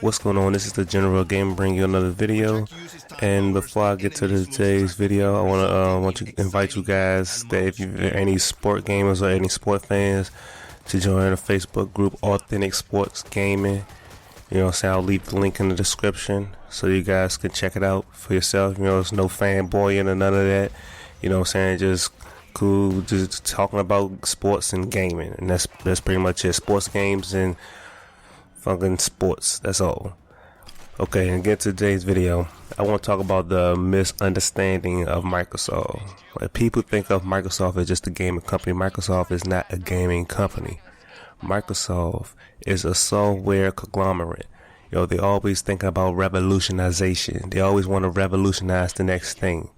What's going on? This is the General Game, bringing you another video. And before I get to today's video, I want to invite you guys that if you're any sport gamers or any sport fans to join a Facebook group, Authentic Sports Gaming. You know what I'm saying? I'll leave the link in the description so you guys can check it out for yourself. You know, there's no fanboying or none of that. You know what I'm saying? Just cool, just talking about sports and gaming, and that's pretty much it. Sports games and fucking sports. That's all. Okay, and get to today's video. I want to talk about the misunderstanding of Microsoft. Like, people think of Microsoft as just a gaming company. Microsoft is not a gaming company. Microsoft is a software conglomerate. You know, they always think about revolutionization. They always want to revolutionize the next thing.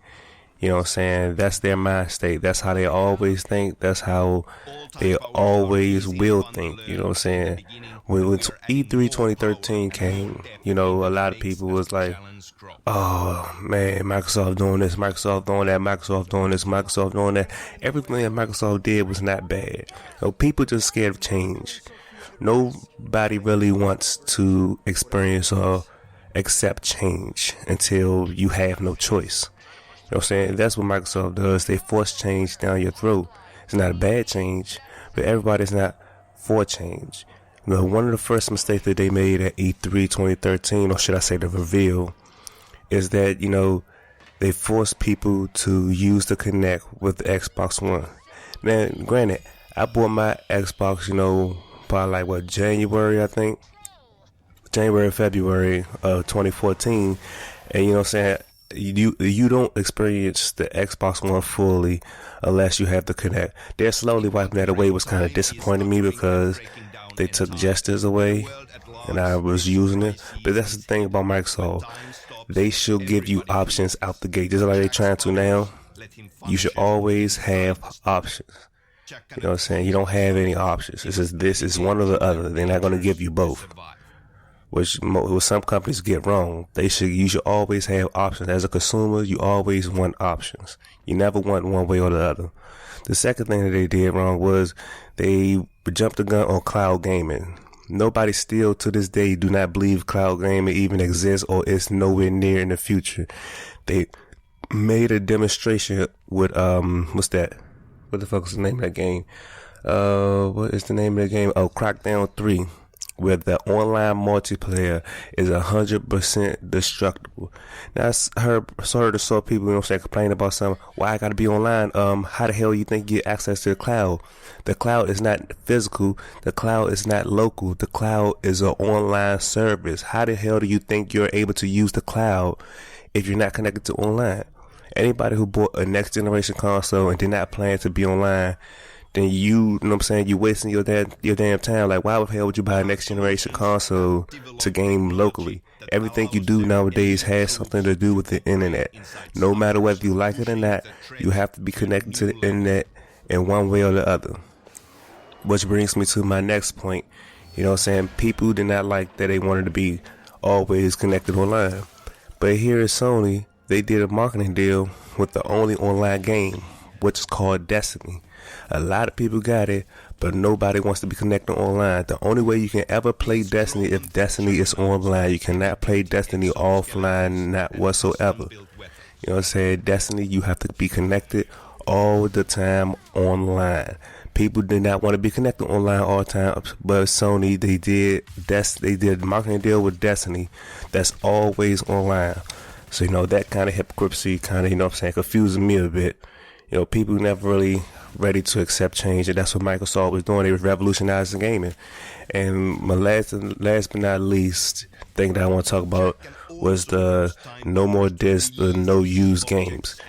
You know what I'm saying? That's their mind state. That's how they always think. That's how they always will think. You know what I'm saying? When E3 2013 came, you know, a lot of people was like, oh man, Microsoft doing this, Microsoft doing that, Microsoft doing this, Microsoft doing that. Everything that Microsoft did was not bad. You know, people just scared of change. Nobody really wants to experience or accept change until you have no choice. You know what I'm saying? That's what Microsoft does. They force change down your throat. It's not a bad change, but everybody's not for change. You know, one of the first mistakes that they made at E3 2013, or should I say the reveal, is that, you know, they forced people to use the Kinect with the Xbox One. Man, granted, I bought my Xbox, you know, probably like January, I think. January, February of 2014. And you know what I'm saying? You don't experience the Xbox One fully unless you have the Kinect. They're slowly wiping that away. It was kind of disappointing me because they took gestures away and I was using it. But that's the thing about Microsoft. They should give you options out the gate. Just like they're trying to now. You should always have options. You know what I'm saying? You don't have any options. It's just this is one or the other. They're not going to give you both. Which some companies get wrong. You should always have options. As a consumer, you always want options. You never want one way or the other. The second thing that they did wrong was they jumped the gun on cloud gaming. Nobody still to this day do not believe cloud gaming even exists or is nowhere near in the future. They made a demonstration with what's that? What the fuck is the name of that game? What is the name of the game? Oh, Crackdown 3. Where the online multiplayer is 100% destructible. Now, I heard people, you know what I'm saying, complain about something. Why I gotta be online? How the hell you think you get access to the cloud? The cloud is not physical. The cloud is not local. The cloud is an online service. How the hell do you think you're able to use the cloud if you're not connected to online? Anybody who bought a next generation console and did not plan to be online, then you know what I'm saying, you wasting your damn time. Like, why the hell would you buy a next generation console to game locally? Everything you do nowadays has something to do with the internet. No matter whether you like it or not, you have to be connected to the internet in one way or the other. Which brings me to my next point. You know what I'm saying? People did not like that they wanted to be always connected online. But here at Sony, they did a marketing deal with the only online game, which is called Destiny. A lot of people got it, but nobody wants to be connected online. The only way you can ever play Destiny if Destiny is online. You cannot play Destiny offline, not whatsoever. You know what I'm saying? Destiny, you have to be connected all the time online. People did not want to be connected online all the time, but Sony, they did a marketing deal with Destiny that's always online. So, you know, that kind of hypocrisy kind of, you know what I'm saying, confuses me a bit. You know, people never really ready to accept change, and that's what Microsoft was doing. They was revolutionizing gaming. And my last but not least thing that I want to talk about was the no more disc, the no use games.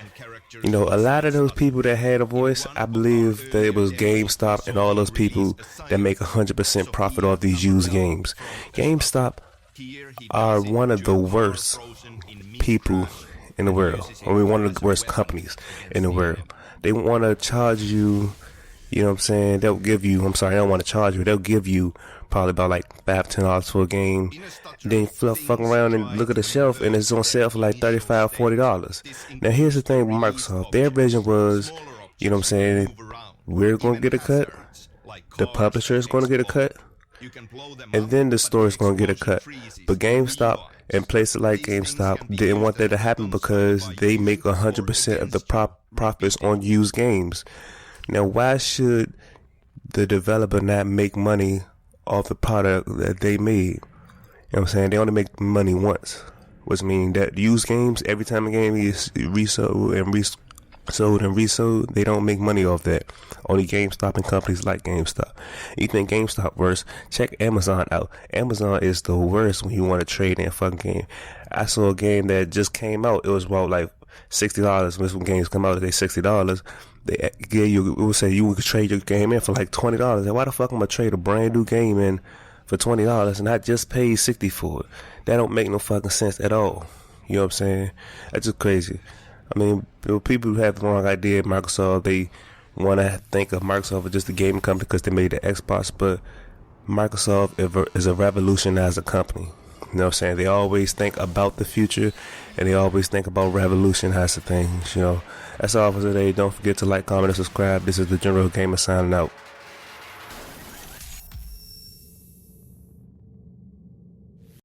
You know, a lot of those people that had a voice, I believe that it was GameStop and all those people that make 100% profit off these used games. GameStop are one of the worst people in the world. I mean, one of the worst companies in the world. They want to charge you, you know what I'm saying? They'll give you, I'm sorry, I don't want to charge you. They'll give you probably about like $5-10 for a game. Then fuck around and look at the shelf and it's on sale for like $35-40. Now here's the thing with Microsoft. Their vision was, you know what I'm saying, we're going to get a cut. The publisher is going to get a cut. and then the store's gonna get a cut. But GameStop and places like GameStop didn't want that to happen because they make 100% of the profits on used games. Now, why should the developer not make money off the product that they made? You know what I'm saying? They only make money once, which means that used games, every time a game is resold and resold, they don't make money off that. Only GameStop and companies like GameStop. You think GameStop worse? Check Amazon out. Amazon is the worst when you want to trade in a fucking game. I saw a game that just came out. It was about like $60. When games come out, they $60. They give you, it will say you could trade your game in for like $20. And why the fuck am I trade a brand new game in for $20 and I just paid $60 for it? That don't make no fucking sense at all. You know what I'm saying? That's just crazy. I mean, people who have the wrong idea of Microsoft, they want to think of Microsoft as just a gaming company because they made the Xbox, but Microsoft is a revolutionizer company. You know what I'm saying? They always think about the future, and they always think about revolutionizing things, you know. That's all for today. Don't forget to like, comment, and subscribe. This is the General Gamer signing out.